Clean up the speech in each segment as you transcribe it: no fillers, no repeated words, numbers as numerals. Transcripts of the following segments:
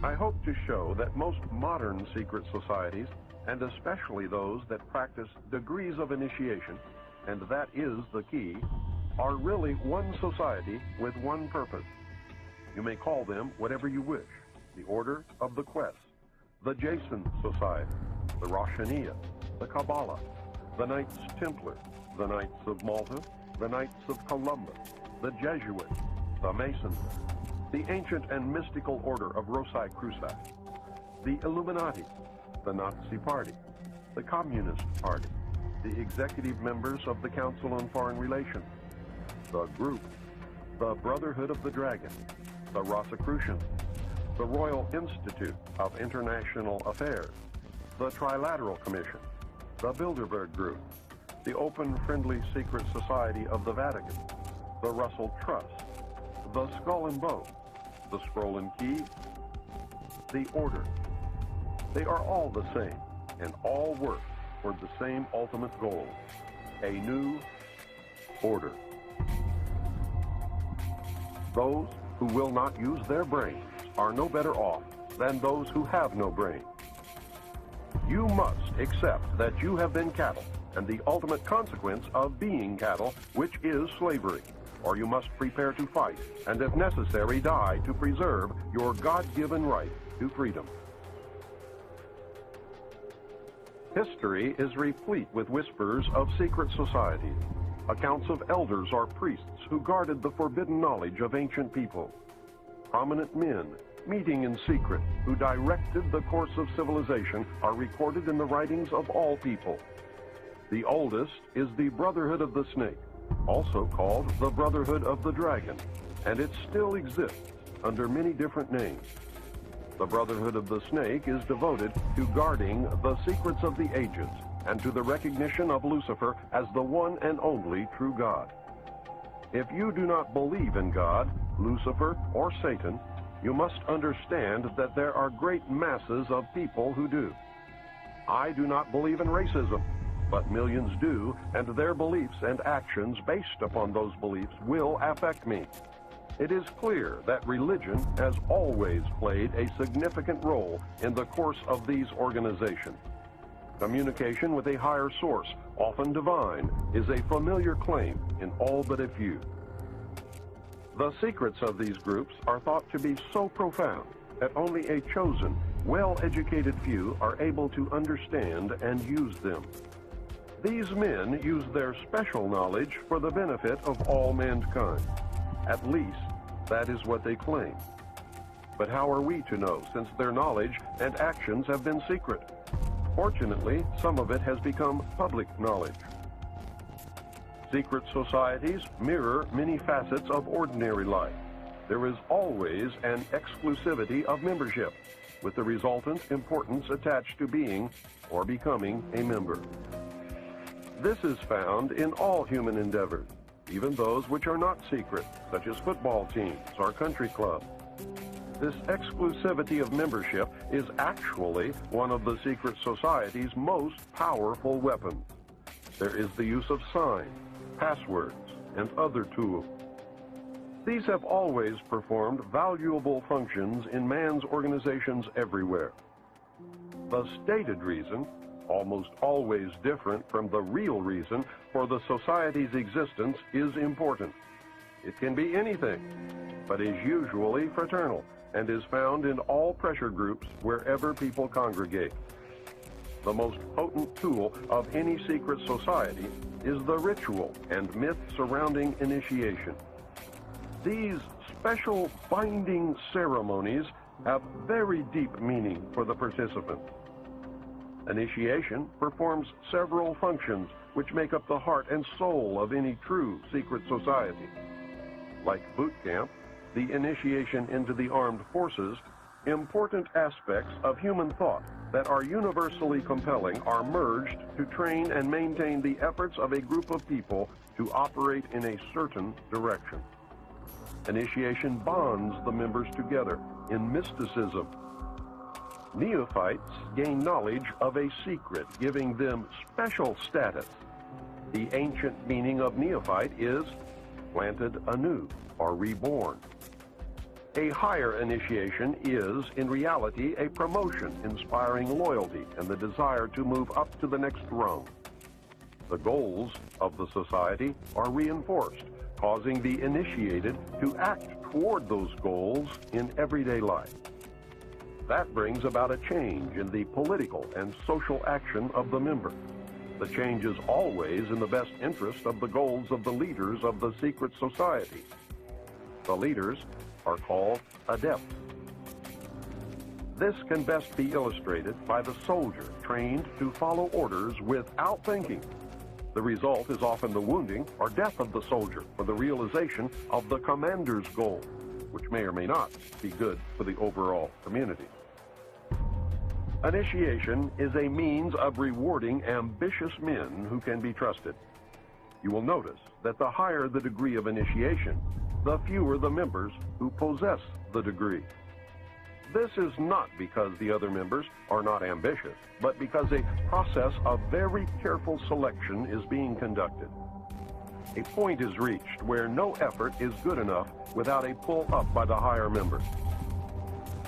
I hope to show that most modern secret societies, and especially those that practice degrees of initiation, and that is the key, are really one society with one purpose. You may call them whatever you wish: the Order of the Quest, the Jason Society, the Roshaniya, the Kabbalah, the Knights Templar, the Knights of Malta, the Knights of Columbus, the Jesuits, the Masons, the ancient and mystical order of Rosicrucians, the Illuminati, the Nazi Party, the Communist Party, the executive members of the Council on Foreign Relations, the Group, the Brotherhood of the Dragon, the Rosicrucians, the Royal Institute of International Affairs, the Trilateral Commission, the Bilderberg Group, the Open Friendly Secret Society of the Vatican, the Russell Trust, the Skull and Bone, the Scroll and Key, the Order. They are all the same, and all work toward the same ultimate goal: a new order. Those who will not use their brains are no better off than those who have no brain. You must accept that you have been cattle, and the ultimate consequence of being cattle, which is slavery, or you must prepare to fight, and if necessary, die to preserve your God-given right to freedom. History is replete with whispers of secret societies, accounts of elders or priests who guarded the forbidden knowledge of ancient people, prominent men meeting in secret who directed the course of civilization are recorded in the writings of all people. The oldest is the Brotherhood of the Snake, also called the Brotherhood of the Dragon, and it still exists under many different names. The Brotherhood of the Snake is devoted to guarding the secrets of the ages and to the recognition of Lucifer as the one and only true God. If you do not believe in God, Lucifer, or Satan, you must understand that there are great masses of people who do. I do not believe in racism, but millions do, and their beliefs and actions based upon those beliefs will affect me. It is clear that religion has always played a significant role in the course of these organizations. Communication with a higher source, often divine, is a familiar claim in all but a few. The secrets of these groups are thought to be so profound that only a chosen, well-educated few are able to understand and use them. These men use their special knowledge for the benefit of all mankind. At least, that is what they claim. But how are we to know, since their knowledge and actions have been secret? Fortunately, some of it has become public knowledge. Secret societies mirror many facets of ordinary life. There is always an exclusivity of membership, with the resultant importance attached to being or becoming a member. This is found in all human endeavors, even those which are not secret, such as football teams or country clubs. This exclusivity of membership is actually one of the secret society's most powerful weapons. There is the use of signs, passwords, and other tools. These have always performed valuable functions in man's organizations everywhere. The stated reason, almost always different from the real reason for the society's existence, is important. It can be anything, but is usually fraternal and is found in all pressure groups wherever people congregate. The most potent tool of any secret society is the ritual and myth surrounding initiation. These special binding ceremonies have very deep meaning for the participant. Initiation performs several functions which make up the heart and soul of any true secret society. Like boot camp, the initiation into the armed forces, important aspects of human thought that are universally compelling are merged to train and maintain the efforts of a group of people to operate in a certain direction. Initiation bonds the members together in mysticism. Neophytes gain knowledge of a secret, giving them special status. The ancient meaning of neophyte is planted anew or reborn. A higher initiation is, in reality, a promotion inspiring loyalty and the desire to move up to the next rung. The goals of the society are reinforced, causing the initiated to act toward those goals in everyday life. That brings about a change in the political and social action of the member. The change is always in the best interest of the goals of the leaders of the secret society. The leaders are called adepts. This can best be illustrated by the soldier trained to follow orders without thinking. The result is often the wounding or death of the soldier for the realization of the commander's goal, which may or may not be good for the overall community. Initiation is a means of rewarding ambitious men who can be trusted. You will notice that the higher the degree of initiation, the fewer the members who possess the degree. This is not because the other members are not ambitious, but because a process of very careful selection is being conducted. A point is reached where no effort is good enough without a pull up by the higher members.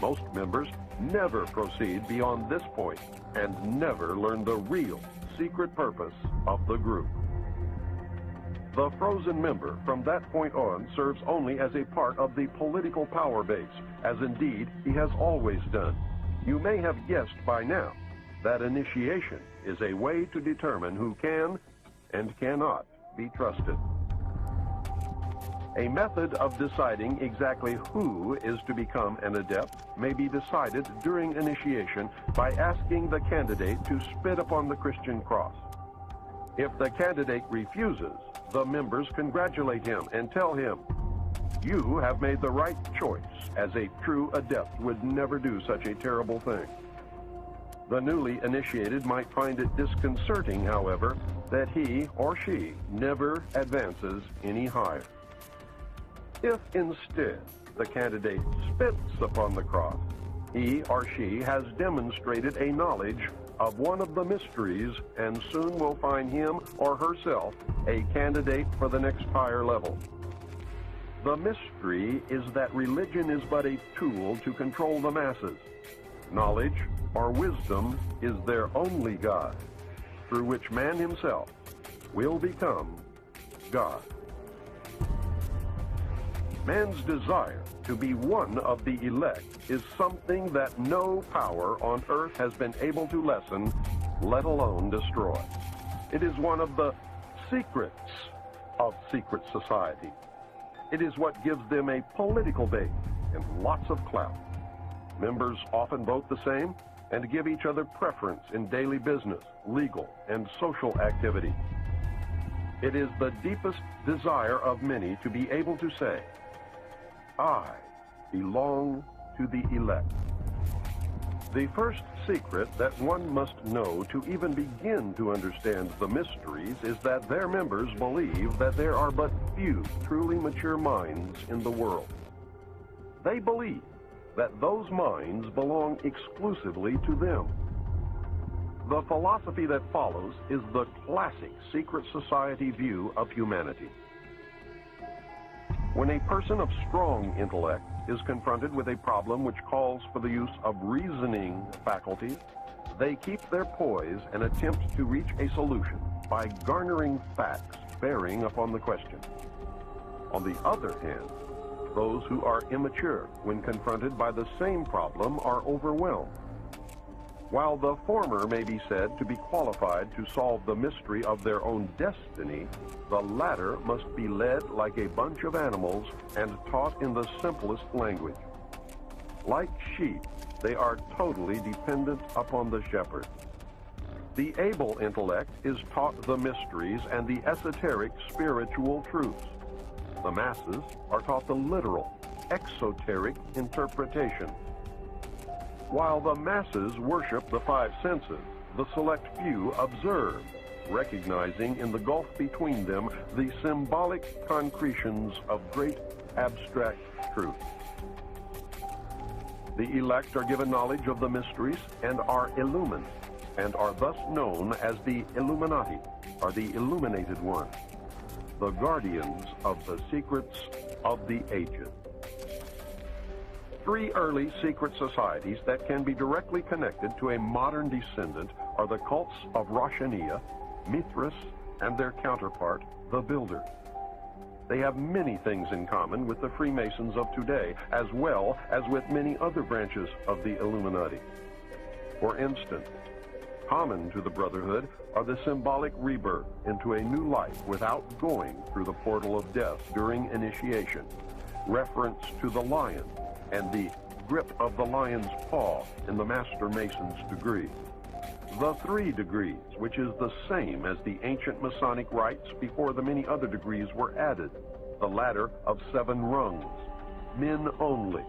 Most members never proceed beyond this point and never learn the real secret purpose of the group. The frozen member from that point on serves only as a part of the political power base, as indeed he has always done. You may have guessed by now that initiation is a way to determine who can and cannot be trusted. A method of deciding exactly who is to become an adept may be decided during initiation by asking the candidate to spit upon the Christian cross. If the candidate refuses, the members congratulate him and tell him, "You have made the right choice, as a true adept would never do such a terrible thing." The newly initiated might find it disconcerting, however, that he or she never advances any higher. If instead the candidate spits upon the cross, he or she has demonstrated a knowledge of one of the mysteries and soon will find him or herself a candidate for the next higher level. The mystery is that religion is but a tool to control the masses. Knowledge or wisdom is their only God, through which man himself will become God. Man's desire to be one of the elect is something that no power on earth has been able to lessen, let alone destroy. It is one of the secrets of secret society. It is what gives them a political base and lots of clout. Members often vote the same and give each other preference in daily business, legal, and social activity. It is the deepest desire of many to be able to say, "I belong to the elect." The first secret that one must know to even begin to understand the mysteries is that their members believe that there are but few truly mature minds in the world. They believe that those minds belong exclusively to them. The philosophy that follows is the classic secret society view of humanity. When a person of strong intellect is confronted with a problem which calls for the use of reasoning faculties, they keep their poise and attempt to reach a solution by garnering facts bearing upon the question. On the other hand, those who are immature when confronted by the same problem are overwhelmed. While the former may be said to be qualified to solve the mystery of their own destiny, the latter must be led like a bunch of animals and taught in the simplest language. Like sheep, they are totally dependent upon the shepherd. The able intellect is taught the mysteries and the esoteric spiritual truths. The masses are taught the literal, exoteric interpretation. While the masses worship the five senses, the select few observe, recognizing in the gulf between them the symbolic concretions of great abstract truth. The elect are given knowledge of the mysteries and are illumined, and are thus known as the Illuminati, or the illuminated ones, the guardians of the secrets of the ages. Three early secret societies that can be directly connected to a modern descendant are the cults of Roshaniya, Mithras, and their counterpart, the Builder. They have many things in common with the Freemasons of today, as well as with many other branches of the Illuminati. For instance, common to the Brotherhood are the symbolic rebirth into a new life without going through the portal of death during initiation, reference to the lion, and the grip of the lion's paw in the Master Mason's degree. The 3 degrees, which is the same as the ancient Masonic rites before the many other degrees were added, the ladder of 7 rungs, men only,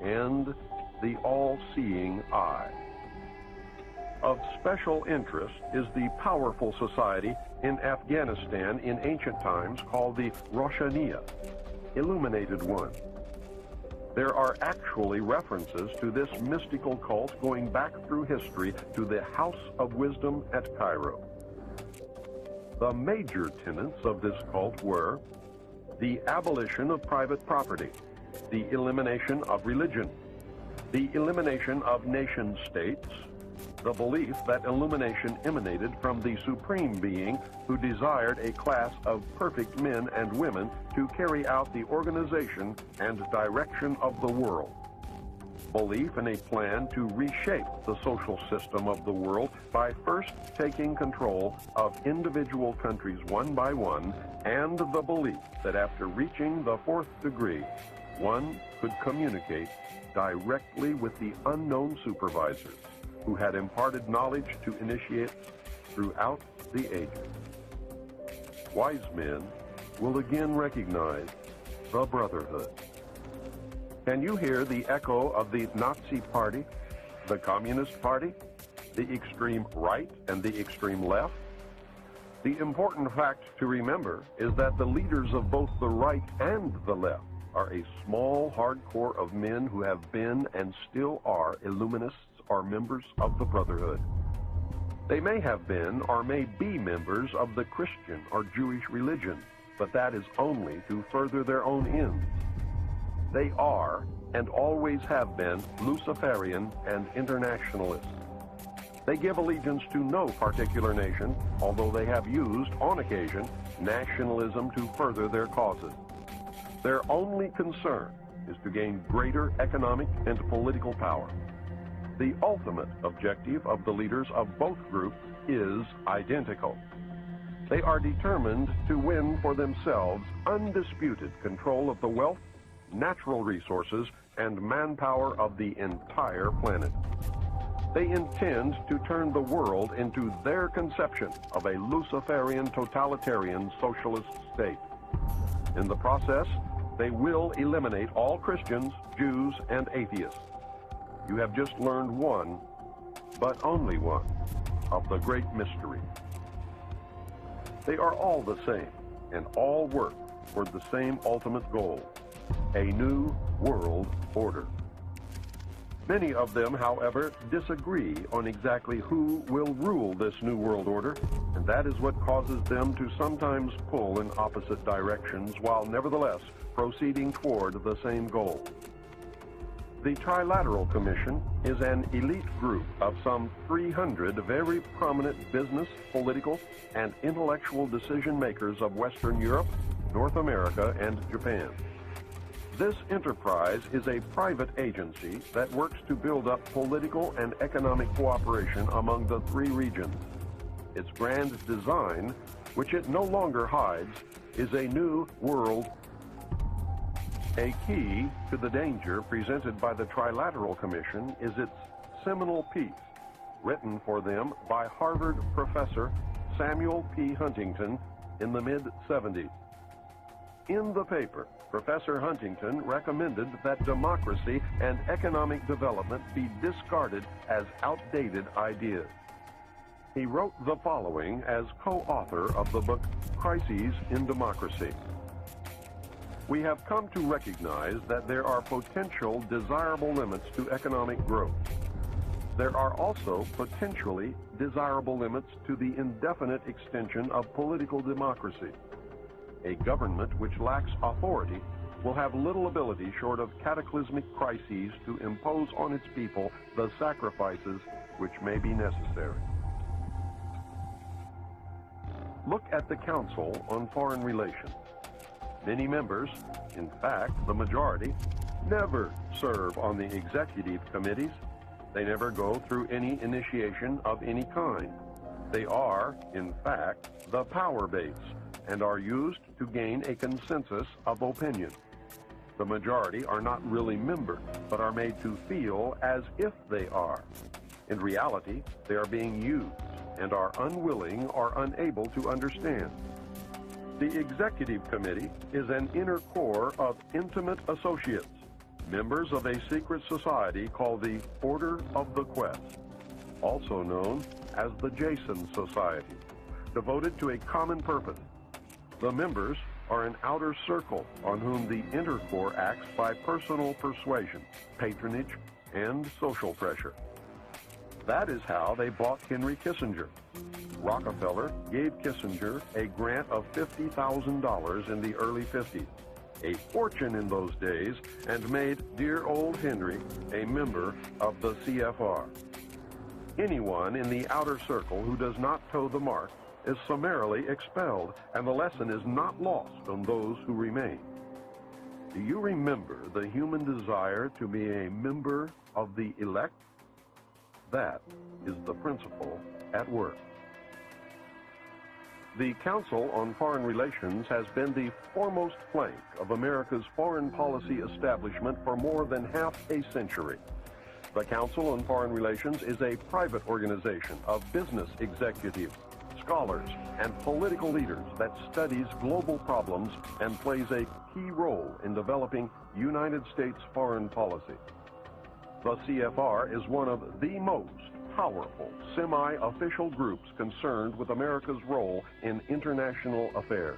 and the all-seeing eye. Of special interest is the powerful society in Afghanistan in ancient times called the Roshaniya, Illuminated One. There are actually references to this mystical cult going back through history to the House of Wisdom at Cairo. The major tenets of this cult were the abolition of private property, the elimination of religion, the elimination of nation-states, the belief that illumination emanated from the Supreme Being who desired a class of perfect men and women to carry out the organization and direction of the world. Belief in a plan to reshape the social system of the world by first taking control of individual countries one by one, and the belief that after reaching the 4th degree, one could communicate directly with the unknown supervisors who had imparted knowledge to initiates throughout the ages. Wise men will again recognize the Brotherhood. Can you hear the echo of the Nazi Party, the Communist Party, the extreme right and the extreme left? The important fact to remember is that the leaders of both the right and the left are a small hardcore of men who have been and still are Illuminists or members of the Brotherhood. They may have been or may be members of the Christian or Jewish religion, but that is only to further their own ends. They are and always have been Luciferian and internationalists. They give allegiance to no particular nation, although they have used, on occasion, nationalism to further their causes. Their only concern is to gain greater economic and political power. The ultimate objective of the leaders of both groups is identical. They are determined to win for themselves undisputed control of the wealth, natural resources, and manpower of the entire planet. They intend to turn the world into their conception of a Luciferian totalitarian socialist state. In the process, they will eliminate all Christians, Jews, and atheists. You have just learned one, but only one, of the great mystery. They are all the same, and all work toward the same ultimate goal, a new world order. Many of them, however, disagree on exactly who will rule this new world order, and that is what causes them to sometimes pull in opposite directions while nevertheless proceeding toward the same goal. The Trilateral Commission is an elite group of some 300 very prominent business, political, and intellectual decision makers of Western Europe, North America, and Japan. This enterprise is a private agency that works to build up political and economic cooperation among the 3 regions. Its grand design, which it no longer hides, is a new world. A key to the danger presented by the Trilateral Commission is its seminal piece, written for them by Harvard professor Samuel P. Huntington in the mid-70s. In the paper, Professor Huntington recommended that democracy and economic development be discarded as outdated ideas. He wrote the following as co-author of the book Crises in Democracy. We have come to recognize that there are potential desirable limits to economic growth. There are also potentially desirable limits to the indefinite extension of political democracy. A government which lacks authority will have little ability short of cataclysmic crises to impose on its people the sacrifices which may be necessary. Look at the Council on Foreign Relations. Many members, in fact, the majority, never serve on the executive committees. They never go through any initiation of any kind. They are, in fact, the power base and are used to gain a consensus of opinion. The majority are not really members, but are made to feel as if they are. In reality, they are being used and are unwilling or unable to understand. The Executive Committee is an inner core of intimate associates, members of a secret society called the Order of the Quest, also known as the Jason Society, devoted to a common purpose. The members are an outer circle on whom the inner core acts by personal persuasion, patronage, and social pressure. That is how they bought Henry Kissinger. Rockefeller gave Kissinger a grant of $50,000 in the early 50s, a fortune in those days, and made dear old Henry a member of the CFR. Anyone in the outer circle who does not toe the mark is summarily expelled, and the lesson is not lost on those who remain. Do you remember the human desire to be a member of the elect? That is the principle at work. The Council on Foreign Relations has been the foremost plank of America's foreign policy establishment for more than half a century. The Council on Foreign Relations is a private organization of business executives, scholars, and political leaders that studies global problems and plays a key role in developing United States foreign policy. The CFR is one of the most powerful semi-official groups concerned with America's role in international affairs.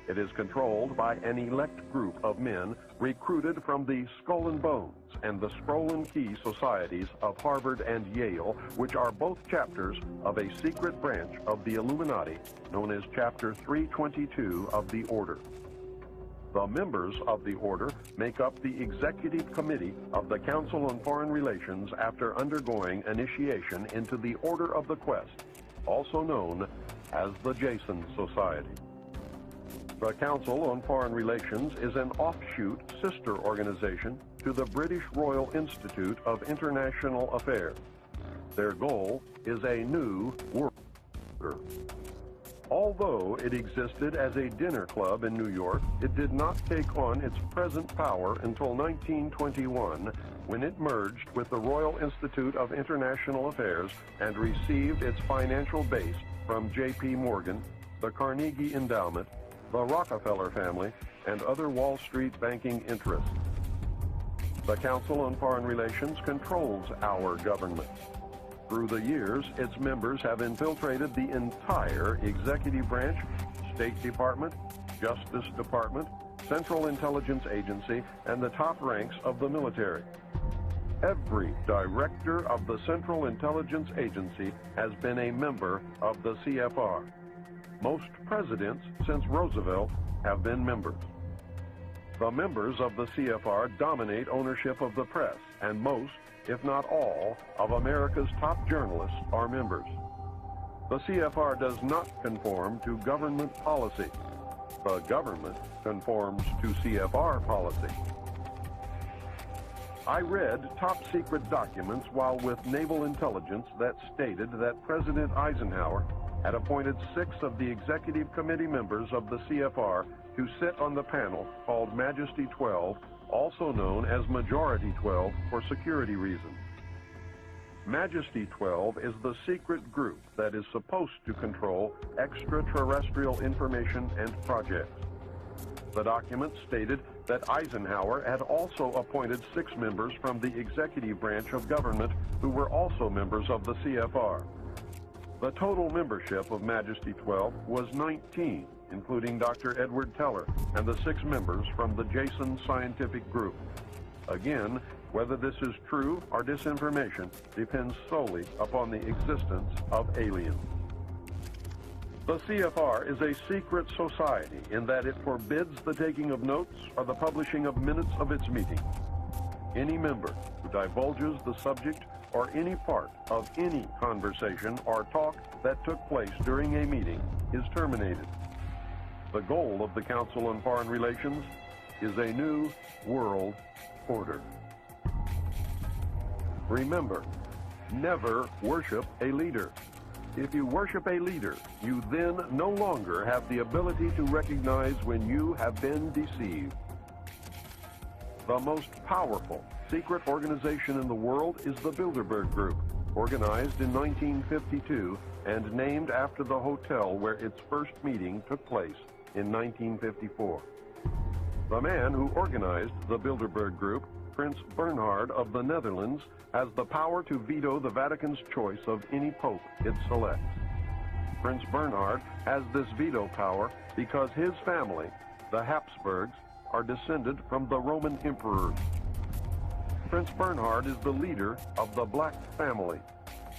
It is controlled by an elect group of men recruited from the Skull and Bones and the Scroll and Key societies of Harvard and Yale, which are both chapters of a secret branch of the Illuminati known as Chapter 322 of the Order. The members of the Order make up the Executive Committee of the Council on Foreign Relations after undergoing initiation into the Order of the Quest, also known as the Jason Society. The Council on Foreign Relations is an offshoot sister organization to the British Royal Institute of International Affairs. Their goal is a new world order. Although it existed as a dinner club in New York, it did not take on its present power until 1921, when it merged with the Royal Institute of International Affairs and received its financial base from J.P. Morgan, the Carnegie Endowment, the Rockefeller family, and other Wall Street banking interests. The Council on Foreign Relations controls our government. Through the years, its members have infiltrated the entire executive branch, State Department, Justice Department, Central Intelligence Agency, and the top ranks of the military. Every director of the Central Intelligence Agency has been a member of the CFR. Most presidents since Roosevelt have been members. The members of the CFR dominate ownership of the press, and most, if not all, of America's top journalists are members. The CFR does not conform to government policy. The government conforms to CFR policy. I read top-secret documents while with Naval Intelligence that stated that President Eisenhower had appointed 6 of the Executive Committee members of the CFR to sit on the panel called Majesty 12, also known as Majority 12 for security reasons. Majesty 12 is the secret group that is supposed to control extraterrestrial information and projects. The document stated that Eisenhower had also appointed 6 members from the executive branch of government who were also members of the CFR. The total membership of Majesty 12 was 19, including Dr. Edward Teller and the 6 members from the Jason Scientific Group. Again, whether this is true or disinformation depends solely upon the existence of aliens. The CFR is a secret society in that it forbids the taking of notes or the publishing of minutes of its meetings. Any member who divulges the subject or any part of any conversation or talk that took place during a meeting is terminated. The goal of the Council on Foreign Relations is a new world order. Remember, never worship a leader. If you worship a leader, you then no longer have the ability to recognize when you have been deceived. The most powerful secret organization in the world is the Bilderberg Group, organized in 1952 and named after the hotel where its first meeting took place in 1954. The man who organized the Bilderberg Group, Prince Bernhard of the Netherlands, has the power to veto the Vatican's choice of any pope it selects. Prince Bernhard has this veto power because his family, the Habsburgs, are descended from the Roman emperors. Prince Bernhard is the leader of the Black family.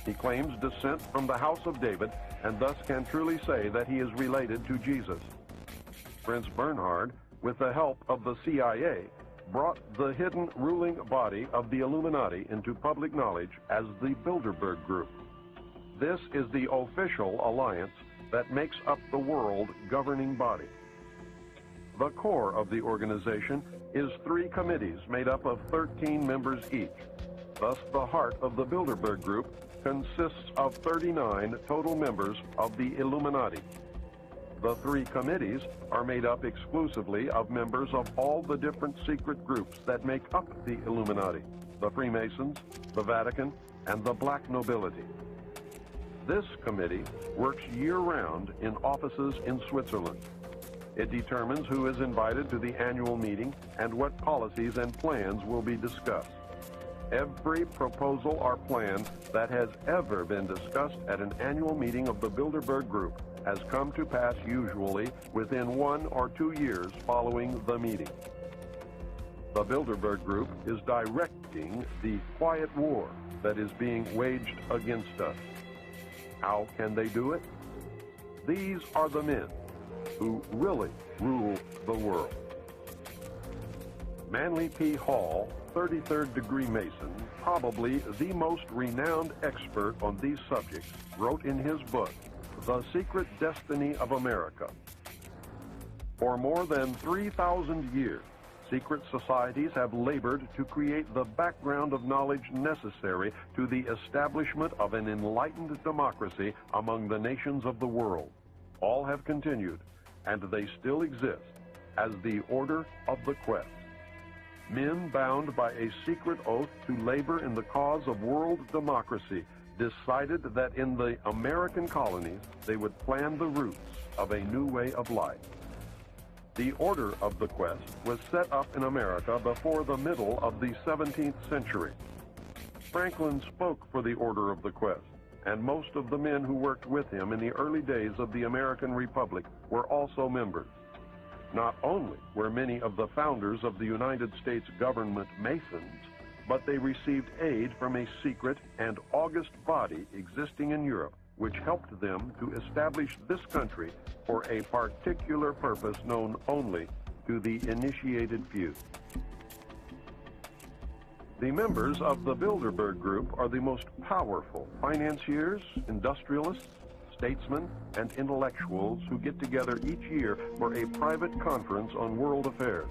He claims descent from the House of David and thus can truly say that he is related to Jesus. Prince Bernhard, with the help of the CIA, brought the hidden ruling body of the Illuminati into public knowledge as the Bilderberg Group. This is the official alliance that makes up the world governing body. The core of the organization is 3 committees made up of 13 members each. Thus, the heart of the Bilderberg Group consists of 39 total members of the Illuminati. The 3 committees are made up exclusively of members of all the different secret groups that make up the Illuminati: the Freemasons, the Vatican, and the Black nobility. This committee works year-round in offices in Switzerland. It determines who is invited to the annual meeting and what policies and plans will be discussed. Every proposal or plan that has ever been discussed at an annual meeting of the Bilderberg Group has come to pass usually within 1 or 2 years following the meeting. The Bilderberg Group is directing the quiet war that is being waged against us. How can they do it? These are the men who really rule the world. Manly P. Hall, 33rd degree Mason, probably the most renowned expert on these subjects, wrote in his book, The Secret Destiny of America. For more than 3,000 years, secret societies have labored to create the background of knowledge necessary to the establishment of an enlightened democracy among the nations of the world. All have continued, and they still exist, as the Order of the Quest. Men bound by a secret oath to labor in the cause of world democracy decided that in the American colonies they would plan the roots of a new way of life. The Order of the Quest was set up in America before the middle of the 17th century. Franklin spoke for the Order of the Quest, and most of the men who worked with him in the early days of the American Republic were also members. Not only were many of the founders of the United States government Masons, but they received aid from a secret and august body existing in Europe, which helped them to establish this country for a particular purpose known only to the initiated few. The members of the Bilderberg Group are the most powerful financiers, industrialists, statesmen, and intellectuals who get together each year for a private conference on world affairs.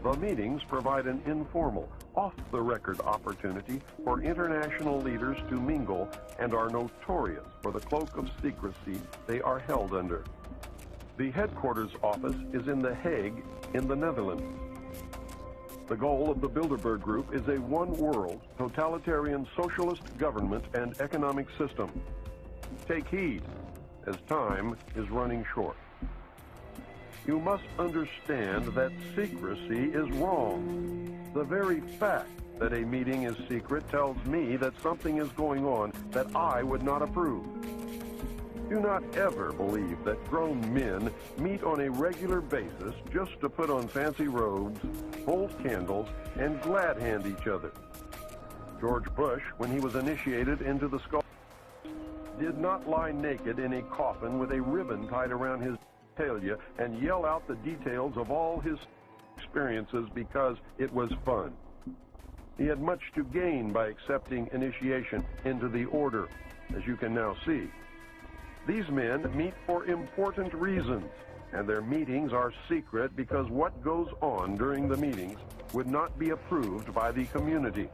The meetings provide an informal, off-the-record opportunity for international leaders to mingle and are notorious for the cloak of secrecy they are held under. The headquarters office is in The Hague in the Netherlands. The goal of the Bilderberg Group is a one-world, totalitarian socialist government and economic system. Take heed, as time is running short. You must understand that secrecy is wrong. The very fact that a meeting is secret tells me that something is going on that I would not approve. Do not ever believe that grown men meet on a regular basis just to put on fancy robes, hold candles, and glad hand each other. George Bush, when he was initiated into the Skull, did not lie naked in a coffin with a ribbon tied around his genitalia and yell out the details of all his experiences because it was fun. He had much to gain by accepting initiation into the order, as you can now see. These men meet for important reasons, and their meetings are secret because what goes on during the meetings would not be approved by the community.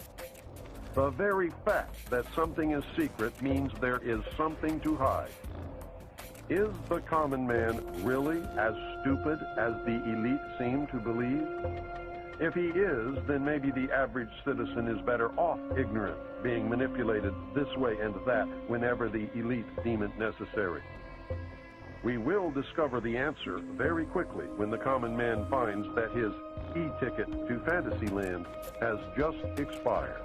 The very fact that something is secret means there is something to hide. Is the common man really as stupid as the elite seem to believe? If he is, then maybe the average citizen is better off ignorant, being manipulated this way and that whenever the elite deem it necessary. We will discover the answer very quickly when the common man finds that his e-ticket to Fantasyland has just expired.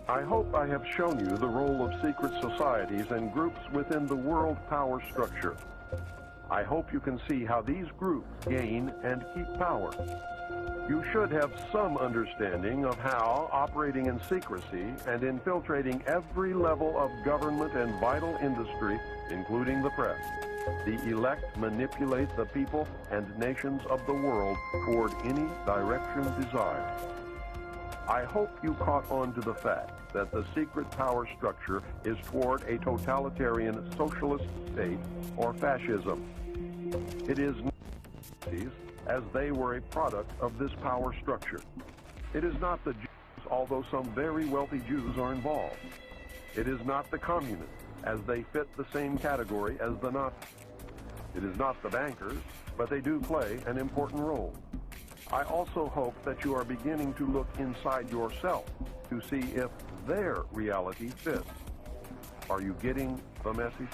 I hope I have shown you the role of secret societies and groups within the world power structure. I hope you can see how these groups gain and keep power. You should have some understanding of how, operating in secrecy and infiltrating every level of government and vital industry, including the press, the elect manipulate the people and nations of the world toward any direction desired. I hope you caught on to the fact that the secret power structure is toward a totalitarian socialist state or fascism. It is Nazis, as they were a product of this power structure. It is not the Jews, although some very wealthy Jews are involved. It is not the communists, as they fit the same category as the Nazis. It is not the bankers, but they do play an important role. I also hope that you are beginning to look inside yourself to see if their reality fits. Are you getting the message?